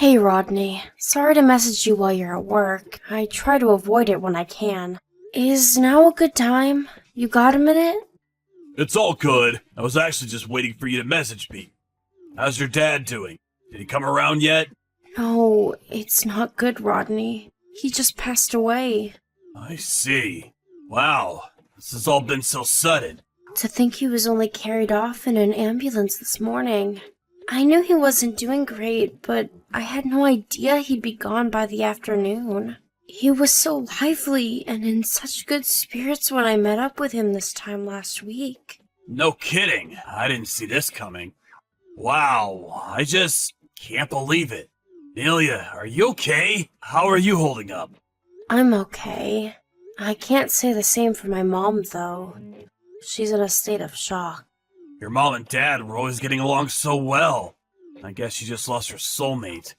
Hey Rodney, sorry to message you while you're at work. I try to avoid it when I can. Is now a good time? You got a minute? It's all good. I was actually just waiting for you to message me. How's your dad doing? Did he come around yet? No, it's not good, Rodney. He just passed away. I see. Wow, this has all been so sudden. To think he was only carried off in an ambulance this morning. I knew he wasn't doing great, but I had no idea he'd be gone by the afternoon. He was so lively and in such good spirits when I met up with him this time last week. No kidding. I didn't see this coming. Wow, I just can't believe it. Amelia, are you okay? How are you holding up? I'm okay. I can't say the same for my mom, though. She's in a state of shock. Your mom and dad were always getting along so well. I guess she just lost her soulmate.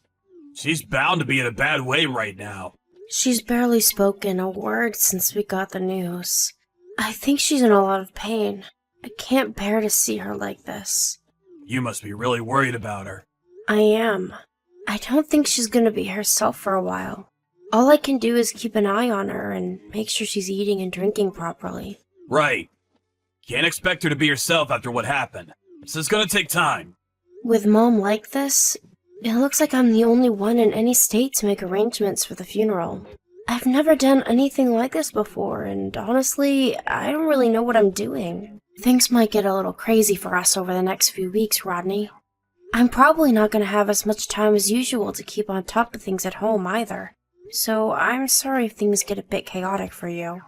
She's bound to be in a bad way right now. She's barely spoken a word since we got the news. I think she's in a lot of pain. I can't bear to see her like this. You must be really worried about her. I am. I don't think she's gonna be herself for a while. All I can do is keep an eye on her and make sure she's eating and drinking properly. Right. Can't expect her to be herself after what happened. This is gonna take time. With Mom like this, it looks like I'm the only one in any state to make arrangements for the funeral. I've never done anything like this before, and honestly, I don't really know what I'm doing. Things might get a little crazy for us over the next few weeks, Rodney. I'm probably not going to have as much time as usual to keep on top of things at home either. So I'm sorry if things get a bit chaotic for you.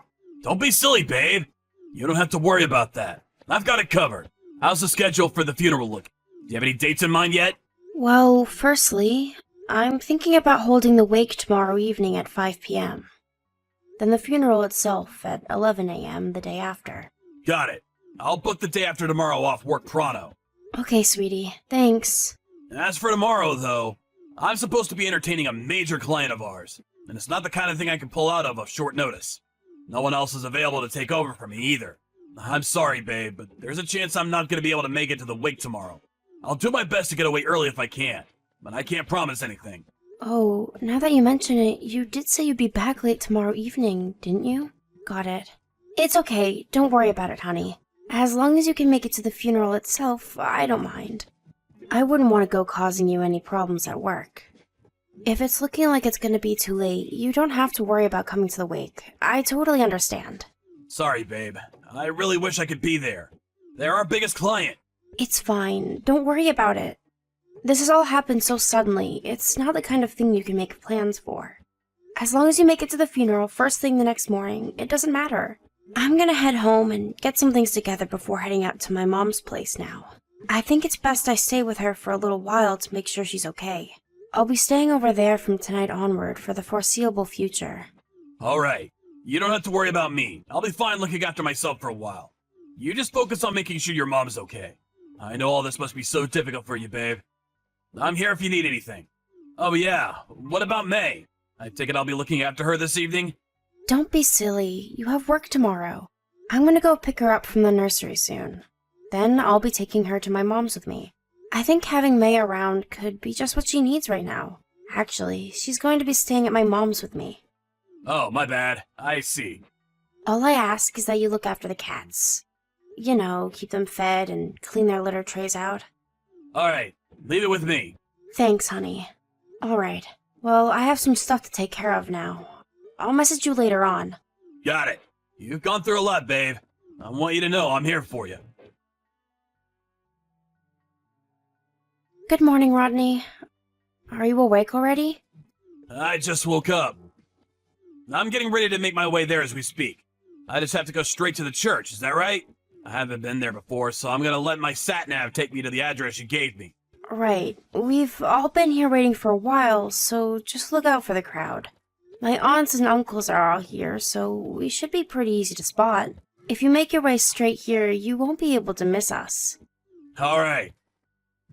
Don't be silly, babe. You don't have to worry about that. I've got it covered. How's the schedule for the funeral look? Do you have any dates in mind yet? Well, firstly, I'm thinking about holding the wake tomorrow evening at 5 p.m. Then the funeral itself at 11 a.m. the day after. Got it. I'll book the day after tomorrow off work pronto. Okay, sweetie. Thanks. As for tomorrow, though, I'm supposed to be entertaining a major client of ours, and it's not the kind of thing I can pull out of short notice. No one else is available to take over for me either. I'm sorry, babe, but there's a chance I'm not going to be able to make it to the wake tomorrow. I'll do my best to get away early if I can, but I can't promise anything. Oh, now that you mention it, you did say you'd be back late tomorrow evening, didn't you? Got it. It's okay. Don't worry about it, honey. As long as you can make it to the funeral itself, I don't mind. I wouldn't want to go causing you any problems at work. If it's looking like it's going to be too late, you don't have to worry about coming to the wake. I totally understand. Sorry, babe. I really wish I could be there. They're our biggest client. It's fine. Don't worry about it. This has all happened so suddenly. It's not the kind of thing you can make plans for. As long as you make it to the funeral first thing the next morning, it doesn't matter. I'm gonna head home and get some things together before heading out to my mom's place now. I think it's best I stay with her for a little while to make sure she's okay. I'll be staying over there from tonight onward for the foreseeable future. All right. You don't have to worry about me. I'll be fine looking after myself for a while. You just focus on making sure your mom's okay. I know all this must be so difficult for you, babe. I'm here if you need anything. Oh yeah, what about May? I take it I'll be looking after her this evening? Don't be silly. You have work tomorrow. I'm gonna go pick her up from the nursery soon. Then I'll be taking her to my mom's with me. I think having May around could be just what she needs right now. Actually, she's going to be staying at my mom's with me. Oh, my bad. I see. All I ask is that you look after the cats. You know, keep them fed and clean their litter trays out. All right, leave it with me. Thanks, honey. All right. Well, I have some stuff to take care of now. I'll message you later on. Got it. You've gone through a lot, babe. I want you to know I'm here for you. Good morning, Rodney. Are you awake already? I just woke up. I'm getting ready to make my way there as we speak. I just have to go straight to the church, is that right? I haven't been there before, so I'm gonna let my sat-nav take me to the address you gave me. Right. We've all been here waiting for a while, so just look out for the crowd. My aunts and uncles are all here, so we should be pretty easy to spot. If you make your way straight here, you won't be able to miss us. All right.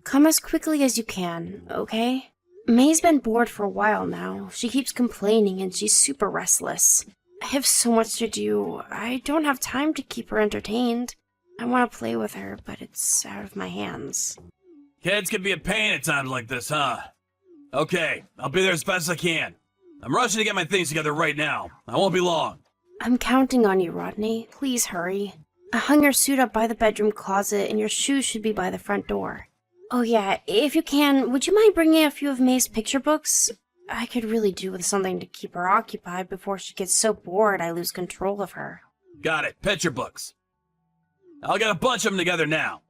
Come as quickly as you can, okay? May's been bored for a while now. She keeps complaining and she's super restless. I have so much to do. I don't have time to keep her entertained. I want to play with her, but it's out of my hands. Kids can be a pain at times like this, huh? Okay, I'll be there as fast as I can. I'm rushing to get my things together right now. I won't be long. I'm counting on you, Rodney. Please hurry. I hung your suit up by the bedroom closet, and your shoes should be by the front door. Oh yeah, if you can, would you mind bringing a few of May's picture books? I could really do with something to keep her occupied before she gets so bored I lose control of her. Got it, picture books. I'll get a bunch of them together now.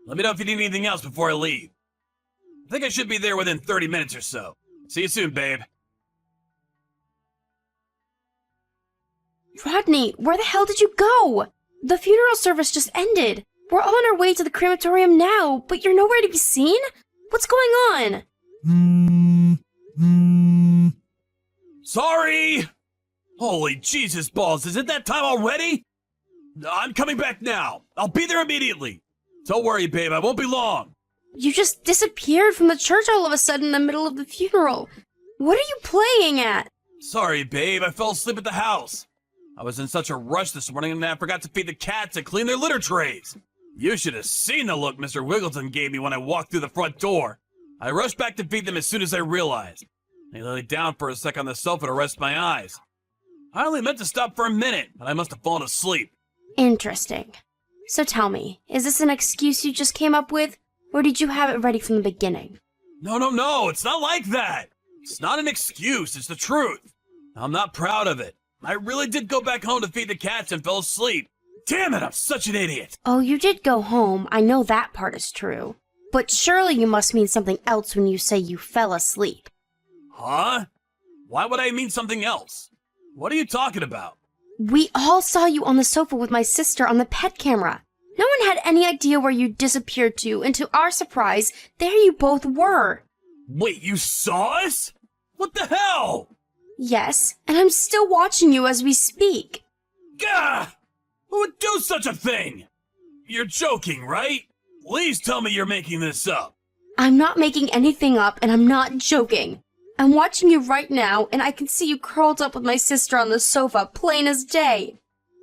Let me know if you need anything else before I leave. I think I should be there within 30 minutes or so. See you soon, babe. Rodney, where the hell did you go? The funeral service just ended. We're all on our way to the crematorium now, but you're nowhere to be seen? What's going on? Sorry! Holy Jesus balls, is it that time already? I'm coming back now. I'll be there immediately. Don't worry, babe, I won't be long. You just disappeared from the church all of a sudden in the middle of the funeral. What are you playing at? Sorry, babe, I fell asleep at the house. I was in such a rush this morning and I forgot to feed the cats and clean their litter trays. You should have seen the look Mr. Wiggleton gave me when I walked through the front door. I rushed back to feed them as soon as I realized. I lay down for a sec on the sofa to rest my eyes. I only meant to stop for a minute, but I must have fallen asleep. Interesting. So tell me, is this an excuse you just came up with, or did you have it ready from the beginning? No, it's not like that. It's not an excuse, it's the truth. I'm not proud of it. I really did go back home to feed the cats and fell asleep. Damn it, I'm such an idiot. Oh, you did go home. I know that part is true. But surely you must mean something else when you say you fell asleep. Huh? Why would I mean something else? What are you talking about? We all saw you on the sofa with my sister on the pet camera. No one had any idea where you disappeared to, and to our surprise, there you both were. Wait, you saw us? What the hell? Yes, and I'm still watching you as we speak. Gah! Who would do such a thing? You're joking, right? Please tell me you're making this up. I'm not making anything up, and I'm not joking. I'm watching you right now, and I can see you curled up with my sister on the sofa, plain as day.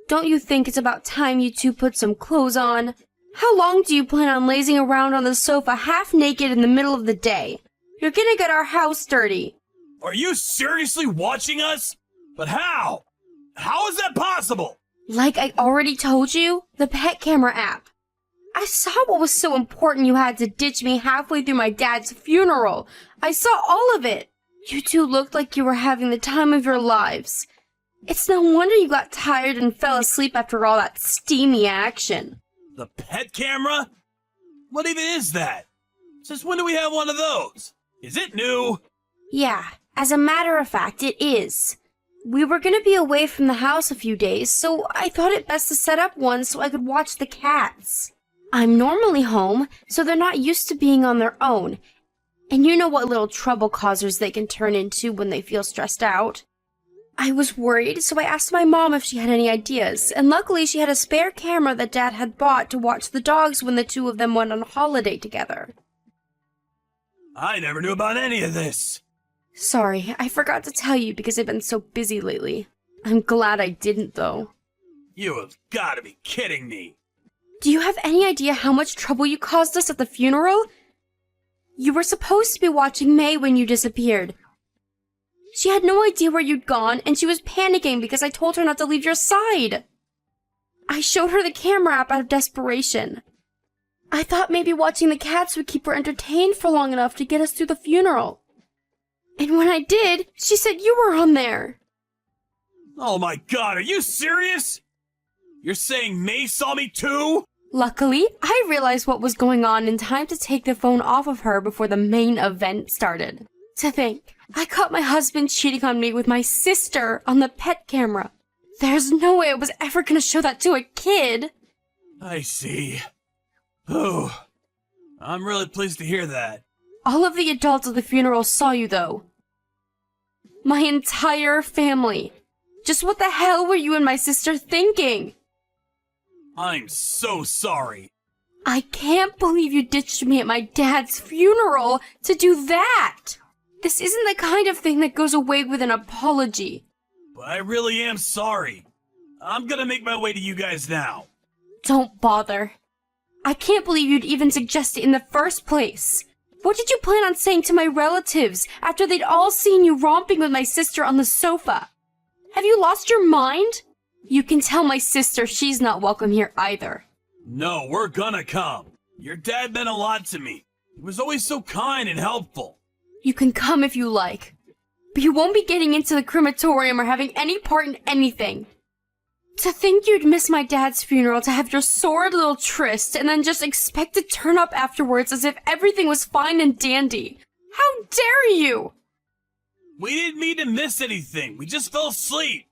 Don't you think it's about time you two put some clothes on? How long do you plan on lazing around on the sofa half naked in the middle of the day? You're gonna get our house dirty. Are you seriously watching us? But how? How is that possible? Like I already told you, the pet camera app. I saw what was so important you had to ditch me halfway through my dad's funeral. I saw all of it. You two looked like you were having the time of your lives. It's no wonder you got tired and fell asleep after all that steamy action. The pet camera? What even is that? Since when do we have one of those? Is it new? Yeah, as a matter of fact, it is. We were gonna be away from the house a few days, so I thought it best to set up one so I could watch the cats. I'm normally home, so they're not used to being on their own. And you know what little trouble causers they can turn into when they feel stressed out. I was worried, so I asked my mom if she had any ideas, and luckily she had a spare camera that Dad had bought to watch the dogs when the two of them went on holiday together. I never knew about any of this. Sorry, I forgot to tell you because I've been so busy lately. I'm glad I didn't, though. You have got to be kidding me. Do you have any idea how much trouble you caused us at the funeral? You were supposed to be watching May when you disappeared. She had no idea where you'd gone, and she was panicking because I told her not to leave your side. I showed her the camera app out of desperation. I thought maybe watching the cats would keep her entertained for long enough to get us through the funeral. And when I did, she said you were on there. Oh my god, are you serious? You're saying May saw me too? Luckily, I realized what was going on in time to take the phone off of her before the main event started. To think, I caught my husband cheating on me with my sister on the pet camera. There's no way I was ever gonna show that to a kid. I see. Oh, I'm really pleased to hear that. All of the adults at the funeral saw you, though. My entire family. Just what the hell were you and my sister thinking? I'm so sorry. I can't believe you ditched me at my dad's funeral to do that. This isn't the kind of thing that goes away with an apology. But I really am sorry. I'm gonna make my way to you guys now. Don't bother. I can't believe you'd even suggest it in the first place. What did you plan on saying to my relatives after they'd all seen you romping with my sister on the sofa? Have you lost your mind? You can tell my sister she's not welcome here either. No, we're gonna come. Your dad meant a lot to me. He was always so kind and helpful. You can come if you like, but you won't be getting into the crematorium or having any part in anything. To think you'd miss my dad's funeral to have your sordid little tryst and then just expect to turn up afterwards as if everything was fine and dandy. How dare you! We didn't mean to miss anything. We just fell asleep.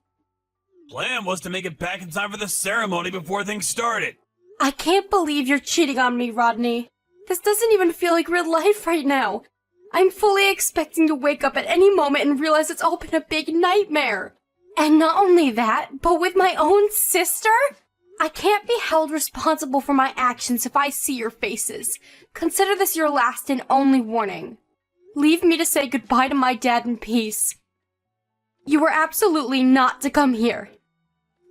Plan was to make it back in time for the ceremony before things started. I can't believe you're cheating on me, Rodney. This doesn't even feel like real life right now. I'm fully expecting to wake up at any moment and realize it's all been a big nightmare. And not only that, but with my own sister? I can't be held responsible for my actions if I see your faces. Consider this your last and only warning. Leave me to say goodbye to my dad in peace. You were absolutely not to come here.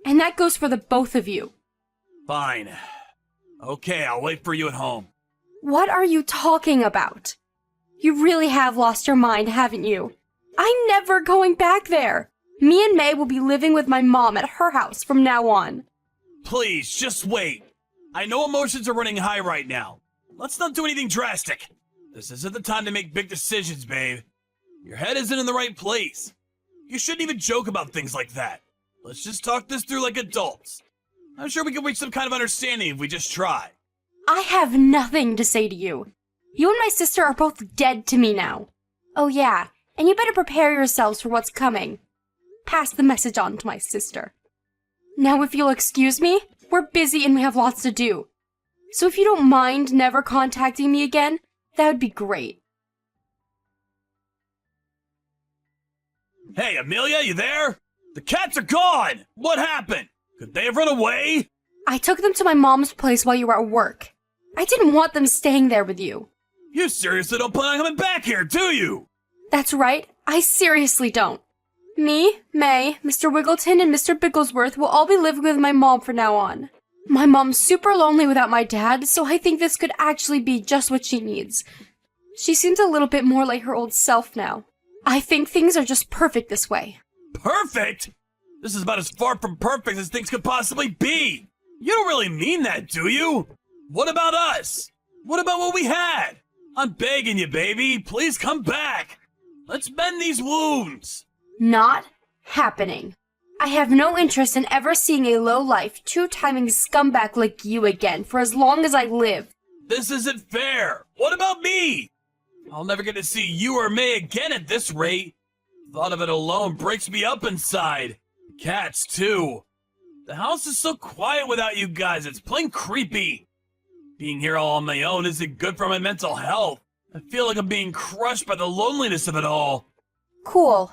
And that goes for the both of you. Fine. Okay, I'll wait for you at home. What are you talking about? You really have lost your mind, haven't you? I'm never going back there. Me and May will be living with my mom at her house from now on. Please, just wait. I know emotions are running high right now. Let's not do anything drastic. This isn't the time to make big decisions, babe. Your head isn't in the right place. You shouldn't even joke about things like that. Let's just talk this through like adults. I'm sure we can reach some kind of understanding if we just try. I have nothing to say to you. You and my sister are both dead to me now. Oh yeah, and you better prepare yourselves for what's coming. Pass the message on to my sister. Now if you'll excuse me, we're busy and we have lots to do. So if you don't mind never contacting me again, that would be great. Hey, Amelia, you there? The cats are gone! What happened? Could they have run away? I took them to my mom's place while you were at work. I didn't want them staying there with you. You seriously don't plan on coming back here, do you? That's right, I seriously don't. Me, May, Mr. Wiggleton, and Mr. Bigglesworth will all be living with my mom from now on. My mom's super lonely without my dad, so I think this could actually be just what she needs. She seems a little bit more like her old self now. I think things are just perfect this way. Perfect? This is about as far from perfect as things could possibly be. You don't really mean that, do you? What about us? What about what we had? I'm begging you, baby. Please come back. Let's mend these wounds. Not happening. I have no interest in ever seeing a low-life, two-timing scumbag like you again for as long as I live. This isn't fair. What about me? I'll never get to see you or May again at this rate. Thought of it alone breaks me up inside. Cats, too. The house is so quiet without you guys, it's plain creepy. Being here all on my own isn't good for my mental health. I feel like I'm being crushed by the loneliness of it all. Cool.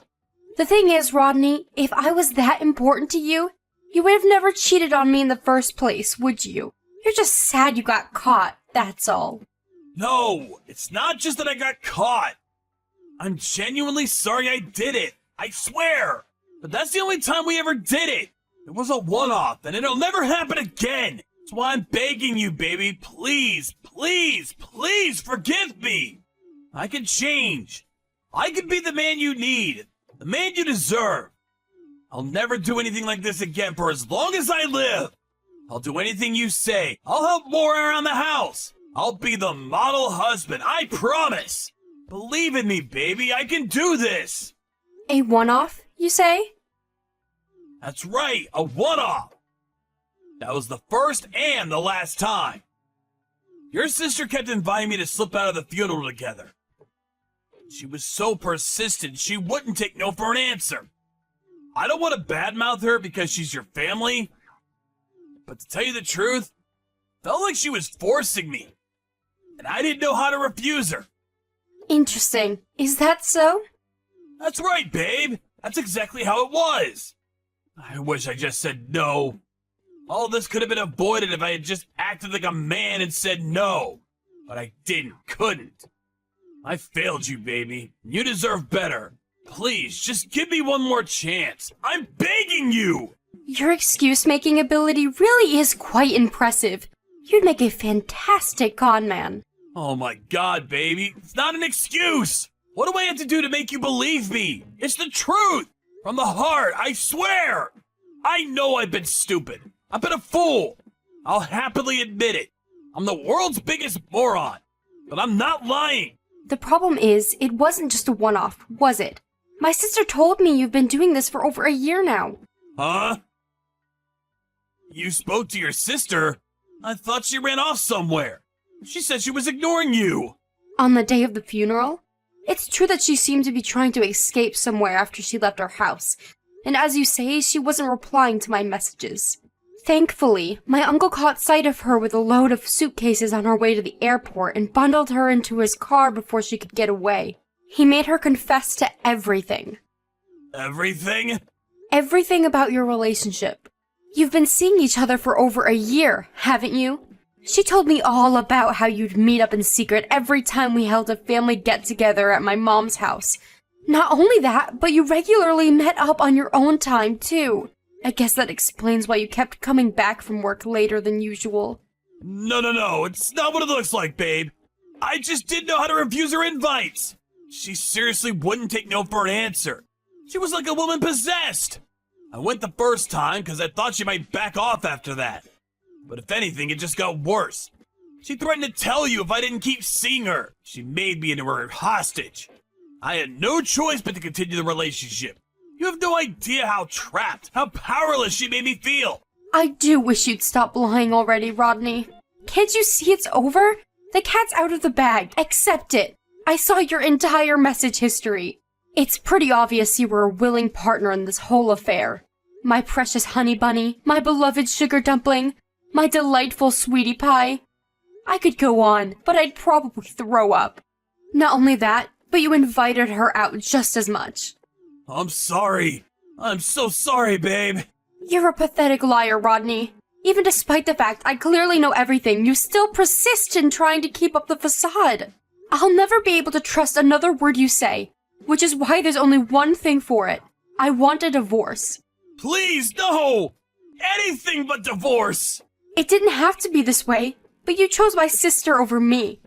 The thing is, Rodney, if I was that important to you, you would have never cheated on me in the first place, would you? You're just sad you got caught, that's all. No, it's not just that I got caught. I'm genuinely sorry I did it. I swear. But that's the only time we ever did it. It was a one-off, and it'll never happen again. That's why I'm begging you, baby. Please, please, please forgive me. I can change. I can be the man you need. The man you deserve. I'll never do anything like this again for as long as I live. I'll do anything you say. I'll help more around the house. I'll be the model husband, I promise. Believe in me, baby. I can do this. A one-off, you say? That's right, a one-off. That was the first and the last time. Your sister kept inviting me to slip out of the funeral together. She was so persistent, she wouldn't take no for an answer. I don't want to badmouth her because she's your family, but to tell you the truth, felt like she was forcing me, and I didn't know how to refuse her. Interesting. Is that so? That's right, babe. That's exactly how it was. I wish I just said no. All this could have been avoided if I had just acted like a man and said no. But I couldn't. I failed you, baby. You deserve better. Please, just give me one more chance. I'm begging you! Your excuse-making ability really is quite impressive. You'd make a fantastic con man. Oh my god, baby. It's not an excuse! What do I have to do to make you believe me? It's the truth! From the heart, I swear! I know I've been stupid. I've been a fool. I'll happily admit it. I'm the world's biggest moron. But I'm not lying. The problem is, it wasn't just a one-off, was it? My sister told me you've been doing this for over a year now. Huh? You spoke to your sister? I thought she ran off somewhere. She said she was ignoring you. On the day of the funeral? It's true that she seemed to be trying to escape somewhere after she left our house. And as you say, she wasn't replying to my messages. Thankfully, my uncle caught sight of her with a load of suitcases on her way to the airport and bundled her into his car before she could get away. He made her confess to everything. Everything? Everything about your relationship. You've been seeing each other for over a year, haven't you? She told me all about how you'd meet up in secret every time we held a family get-together at my mom's house. Not only that, but you regularly met up on your own time, too. I guess that explains why you kept coming back from work later than usual. No, it's not what it looks like, babe. I just didn't know how to refuse her invites. She seriously wouldn't take no for an answer. She was like a woman possessed. I went the first time because I thought she might back off after that. But if anything, it just got worse. She threatened to tell you if I didn't keep seeing her. She made me into her hostage. I had no choice but to continue the relationship. You have no idea how trapped, how powerless she made me feel. I do wish you'd stop lying already, Rodney. Can't you see it's over? The cat's out of the bag. Accept it. I saw your entire message history. It's pretty obvious you were a willing partner in this whole affair. My precious honey bunny, my beloved sugar dumpling, my delightful sweetie pie. I could go on, but I'd probably throw up. Not only that, but you invited her out just as much. I'm sorry. I'm so sorry, babe. You're a pathetic liar, Rodney. Even despite the fact I clearly know everything, you still persist in trying to keep up the facade. I'll never be able to trust another word you say, which is why there's only one thing for it. I want a divorce. Please, no! Anything but divorce! It didn't have to be this way, but you chose my sister over me.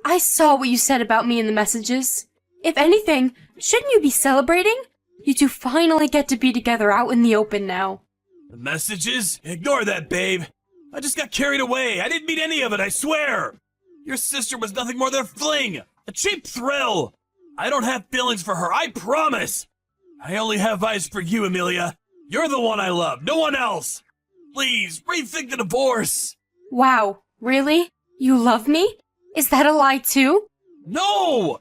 I saw what you said about me in the messages. If anything, shouldn't you be celebrating? You two finally get to be together out in the open now. The messages? Ignore that, babe. I just got carried away. I didn't mean any of it, I swear. Your sister was nothing more than a fling, a cheap thrill. I don't have feelings for her, I promise. I only have eyes for you, Amelia. You're the one I love, no one else. Please, rethink the divorce. Wow, really? You love me? Is that a lie too? No!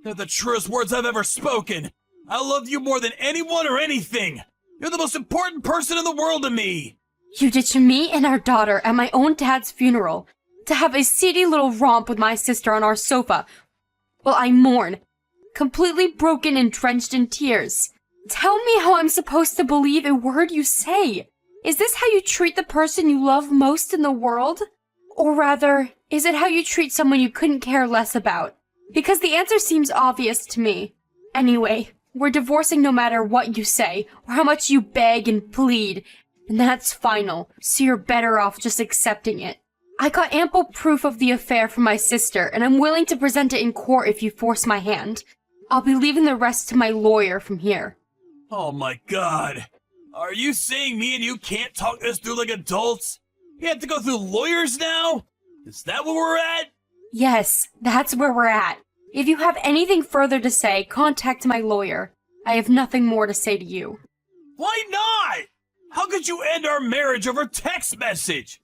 They're the truest words I've ever spoken. I love you more than anyone or anything. You're the most important person in the world to me. You ditched me and our daughter at my own dad's funeral to have a seedy little romp with my sister on our sofa while I mourn, completely broken and drenched in tears. Tell me how I'm supposed to believe a word you say. Is this how you treat the person you love most in the world? Or rather, is it how you treat someone you couldn't care less about? Because the answer seems obvious to me. Anyway, we're divorcing no matter what you say, or how much you beg and plead, and that's final, so you're better off just accepting it. I got ample proof of the affair from my sister, and I'm willing to present it in court if you force my hand. I'll be leaving the rest to my lawyer from here. Oh my god. Are you saying me and you can't talk this through like adults? You have to go through lawyers now? Is that where we're at? Yes, that's where we're at. If you have anything further to say, contact my lawyer. I have nothing more to say to you. Why not? How could you end our marriage over text message?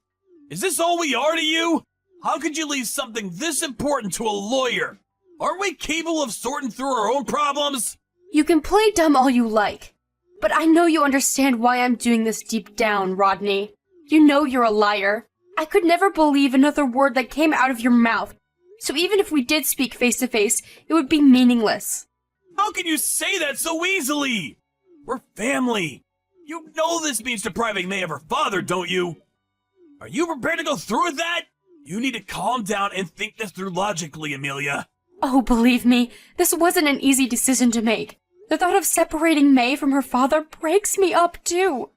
Is this all we are to you? How could you leave something this important to a lawyer? Aren't we capable of sorting through our own problems? You can play dumb all you like, but I know you understand why I'm doing this deep down, Rodney. You know you're a liar. I could never believe another word that came out of your mouth. So even if we did speak face to face, it would be meaningless. How can you say that so easily? We're family. You know this means depriving May of her father, don't you? Are you prepared to go through with that? You need to calm down and think this through logically, Amelia. Oh, believe me, this wasn't an easy decision to make. The thought of separating May from her father breaks me up, too.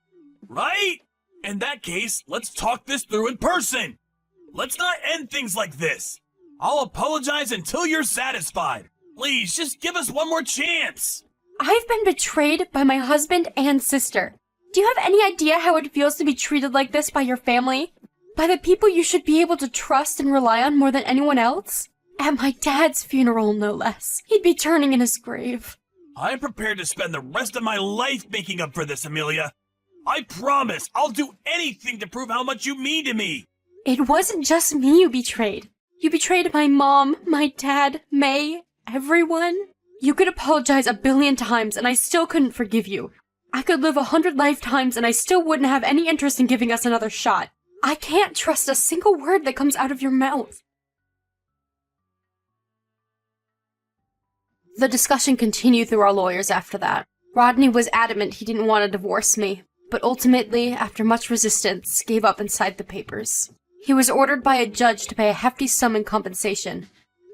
Right? In that case, let's talk this through in person. Let's not end things like this. I'll apologize until you're satisfied. Please, just give us one more chance. I've been betrayed by my husband and sister. Do you have any idea how it feels to be treated like this by your family? By the people you should be able to trust and rely on more than anyone else? At my dad's funeral, no less. He'd be turning in his grave. I'm prepared to spend the rest of my life making up for this, Amelia. I promise I'll do anything to prove how much you mean to me. It wasn't just me you betrayed. You betrayed my mom, my dad, May, everyone. You could apologize 1,000,000,000 times and I still couldn't forgive you. I could live 100 lifetimes and I still wouldn't have any interest in giving us another shot. I can't trust a single word that comes out of your mouth. The discussion continued through our lawyers after that. Rodney was adamant he didn't want to divorce me, but ultimately, after much resistance, gave up and signed the papers. He was ordered by a judge to pay a hefty sum in compensation,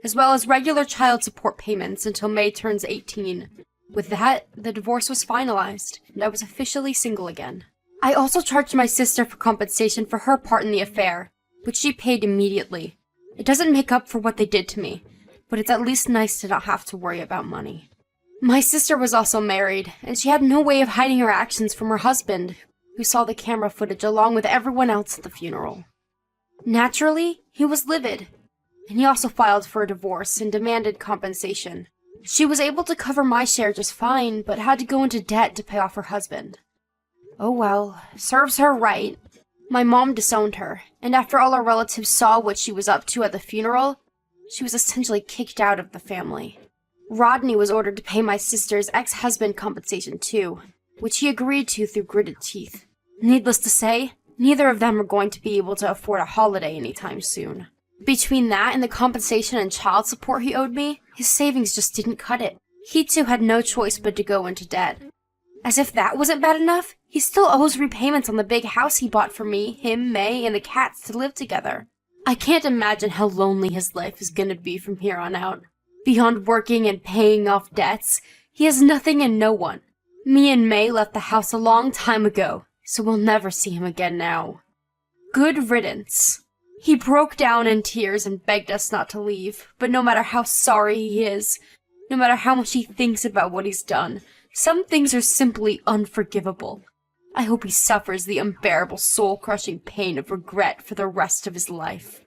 as well as regular child support payments until May turns 18. With that, the divorce was finalized, and I was officially single again. I also charged my sister for compensation for her part in the affair, which she paid immediately. It doesn't make up for what they did to me, but it's at least nice to not have to worry about money. My sister was also married, and she had no way of hiding her actions from her husband, who saw the camera footage along with everyone else at the funeral. Naturally, he was livid, and he also filed for a divorce and demanded compensation. She was able to cover my share just fine, but had to go into debt to pay off her husband. Oh well, serves her right. My mom disowned her, and after all her relatives saw what she was up to at the funeral, she was essentially kicked out of the family. Rodney was ordered to pay my sister's ex-husband compensation too, which he agreed to through gritted teeth. Needless to say, neither of them are going to be able to afford a holiday anytime soon. Between that and the compensation and child support he owed me, his savings just didn't cut it. He too had no choice but to go into debt. As if that wasn't bad enough, he still owes repayments on the big house he bought for me, him, May, and the cats to live together. I can't imagine how lonely his life is gonna be from here on out. Beyond working and paying off debts, he has nothing and no one. Me and May left the house a long time ago, so we'll never see him again now. Good riddance. He broke down in tears and begged us not to leave, but no matter how sorry he is, no matter how much he thinks about what he's done, some things are simply unforgivable. I hope he suffers the unbearable soul-crushing pain of regret for the rest of his life.